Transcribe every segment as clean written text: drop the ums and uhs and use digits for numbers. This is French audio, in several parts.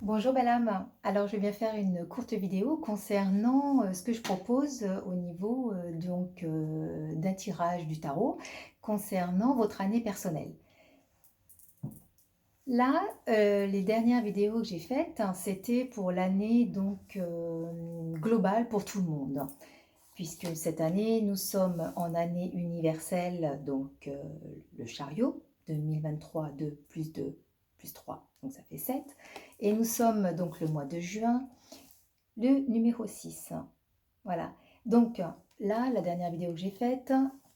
Bonjour belle âme. Alors je viens faire une courte vidéo concernant ce que je propose au niveau d'un tirage du tarot concernant votre année personnelle. Là, les dernières vidéos que j'ai faites, hein, c'était pour l'année globale pour tout le monde. Puisque cette année, nous sommes en année universelle, le chariot, 2023, 2 plus 2 plus 3, donc ça fait 7. Et nous sommes donc le mois de juin, le numéro 6. Voilà. Donc là, la dernière vidéo que j'ai faite,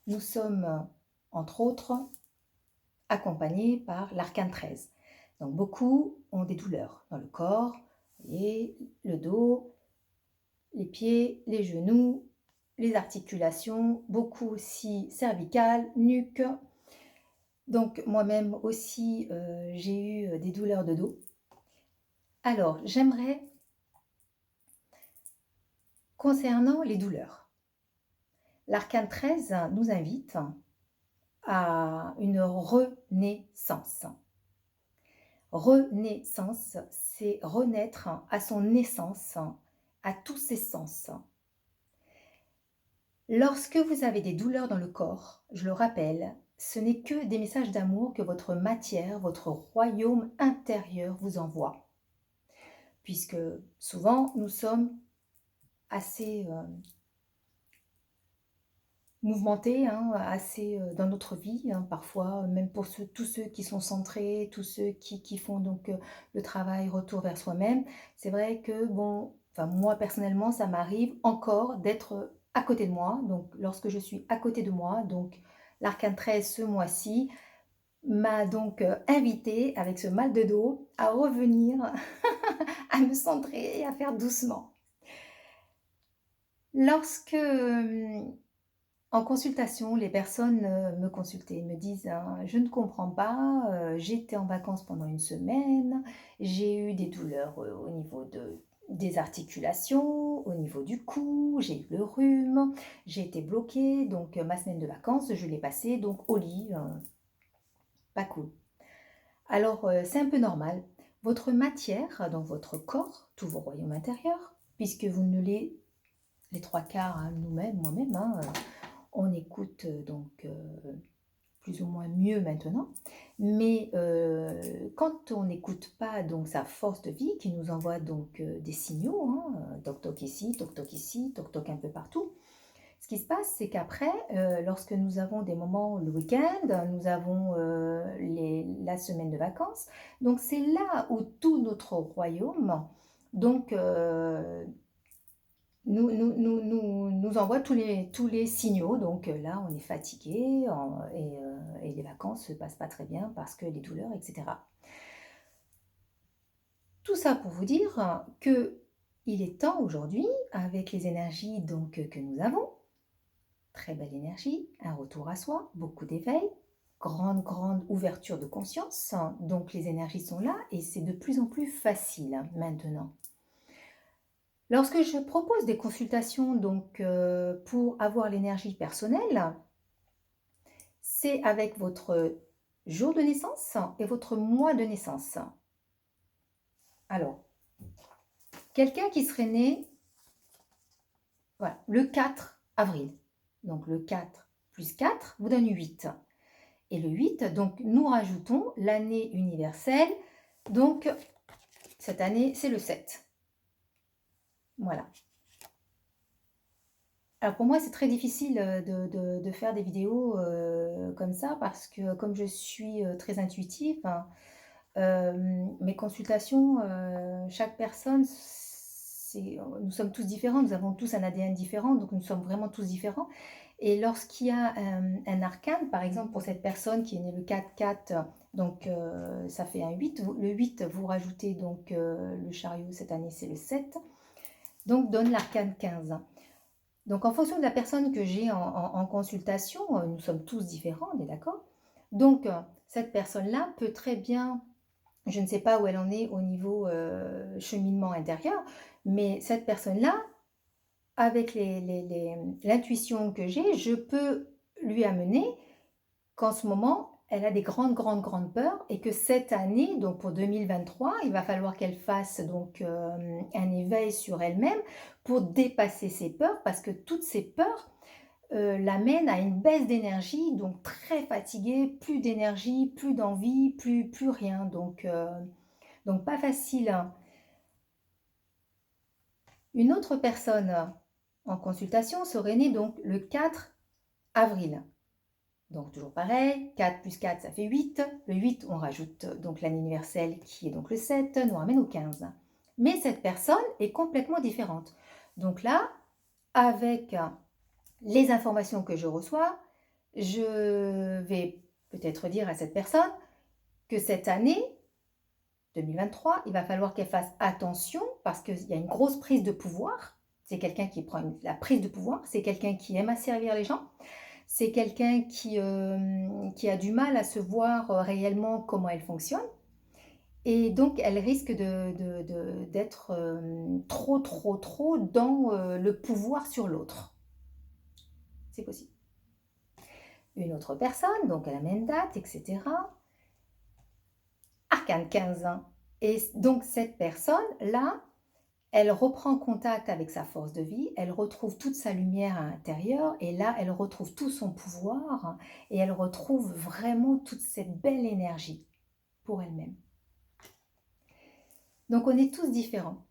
nous sommes entre autres accompagnés par l'arcane 13. Donc beaucoup ont des douleurs dans le corps, et le dos, les pieds, les genoux, les articulations, beaucoup aussi cervicales, nuque. Donc moi-même aussi, j'ai eu des douleurs de dos. Alors, j'aimerais, concernant les douleurs, l'arcane 13 nous invite à une renaissance. Renaissance, c'est renaître à son essence, à tous ses sens. Lorsque vous avez des douleurs dans le corps, je le rappelle, ce n'est que des messages d'amour que votre matière, votre royaume intérieur vous envoie. Puisque souvent, nous sommes assez mouvementés, hein, assez dans notre vie, hein, parfois, même pour tous ceux qui sont centrés, tous ceux qui font le travail retour vers soi-même. C'est vrai que, bon, enfin, moi personnellement, ça m'arrive encore d'être à côté de moi. Donc, lorsque je suis à côté de moi, donc l'arcane 13 ce mois-ci m'a invité avec ce mal de dos à revenir, à me centrer et à faire doucement. Lorsque en consultation, les personnes me consultaient, me disent hein, je ne comprends pas, j'étais en vacances pendant une semaine, j'ai eu des douleurs au niveau des articulations, au niveau du cou, j'ai eu le rhume, j'ai été bloquée, donc ma semaine de vacances, je l'ai passée donc au lit, pas cool. Alors c'est un peu normal. Votre matière, dans votre corps, tous vos royaumes intérieurs, puisque vous ne les trois quarts, hein, nous-mêmes, moi-même, hein, on écoute plus ou moins mieux maintenant. Mais quand on n'écoute pas donc sa force de vie qui nous envoie des signaux, hein, toc toc ici, toc toc un peu partout. Ce qui se passe, c'est qu'après, lorsque nous avons des moments le week-end, nous avons la semaine de vacances, donc c'est là où tout notre royaume donc nous envoie tous les signaux. Donc là, on est fatigué et les vacances se passent pas très bien parce que les douleurs, etc. Tout ça pour vous dire que il est temps aujourd'hui, avec les énergies que nous avons, très belle énergie, un retour à soi, beaucoup d'éveil, grande ouverture de conscience. Donc les énergies sont là et c'est de plus en plus facile maintenant. Lorsque je propose des consultations pour avoir l'énergie personnelle, c'est avec votre jour de naissance et votre mois de naissance. Alors, quelqu'un qui serait né voilà, le 4 avril, donc le 4 plus 4 vous donne 8. Et le 8, donc nous rajoutons l'année universelle, donc cette année c'est le 7. Voilà. Alors pour moi, c'est très difficile de faire des vidéos comme ça parce que comme je suis très intuitive, hein, mes consultations, chaque personne, nous sommes tous différents, nous avons tous un ADN différent, donc nous sommes vraiment tous différents. Et lorsqu'il y a un arcane, par exemple pour cette personne qui est née le 4-4, donc ça fait un 8, le 8 vous rajoutez le chariot, cette année c'est le 7, donc donne l'arcane 15. Donc en fonction de la personne que j'ai en consultation, nous sommes tous différents, on est d'accord? Donc cette personne-là peut très bien, je ne sais pas où elle en est au niveau cheminement intérieur, mais cette personne-là, avec l'intuition que j'ai, je peux lui amener qu'en ce moment, elle a des grandes, grandes, grandes peurs et que cette année, donc pour 2023, il va falloir qu'elle fasse donc, un éveil sur elle-même pour dépasser ses peurs parce que toutes ces peurs, l'amènent à une baisse d'énergie, donc très fatiguée, plus d'énergie, plus d'envie, plus rien, donc pas facile, hein. Une autre personne en consultation serait née donc le 4 avril. Donc toujours pareil, 4 plus 4 ça fait 8. Le 8, on rajoute donc l'année universelle qui est donc le 7, nous ramène au 15. Mais cette personne est complètement différente. Donc là, avec les informations que je reçois, je vais peut-être dire à cette personne que cette année 2023, il va falloir qu'elle fasse attention parce qu'il y a une grosse prise de pouvoir. C'est quelqu'un qui prend la prise de pouvoir, c'est quelqu'un qui aime asservir les gens, c'est quelqu'un qui a du mal à se voir réellement comment elle fonctionne. Et donc, elle risque d'être trop, trop, trop dans le pouvoir sur l'autre. C'est possible. Une autre personne, donc à la même date, etc. Arcane 15. Et donc, cette personne-là, elle reprend contact avec sa force de vie, elle retrouve toute sa lumière à l'intérieur et là, elle retrouve tout son pouvoir et elle retrouve vraiment toute cette belle énergie pour elle-même. Donc, on est tous différents.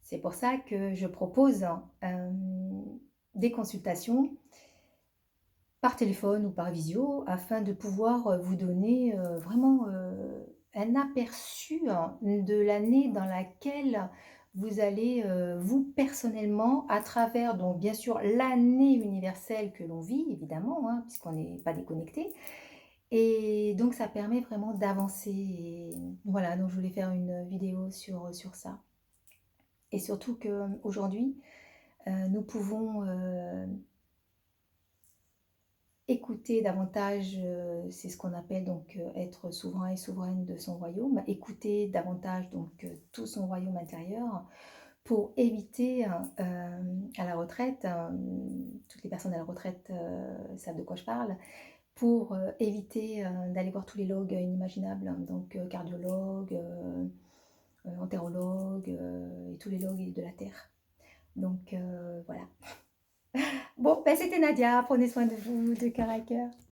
C'est pour ça que je propose des consultations par téléphone ou par visio afin de pouvoir vous donner vraiment un aperçu de l'année dans laquelle vous allez, vous personnellement, à travers donc bien sûr l'année universelle que l'on vit évidemment, hein, puisqu'on n'est pas déconnecté. Et donc ça permet vraiment d'avancer. Et voilà, donc je voulais faire une vidéo sur ça. Et surtout qu'aujourd'hui, nous pouvons écouter davantage, c'est ce qu'on appelle donc être souverain et souveraine de son royaume, écouter davantage donc tout son royaume intérieur pour éviter à la retraite, toutes les personnes à la retraite savent de quoi je parle, pour éviter d'aller voir tous les logs inimaginables, hein, donc cardiologue, entérologue et tous les logs de la Terre. Donc voilà. Bon, ben, c'était Nadia, prenez soin de vous, de cœur à cœur.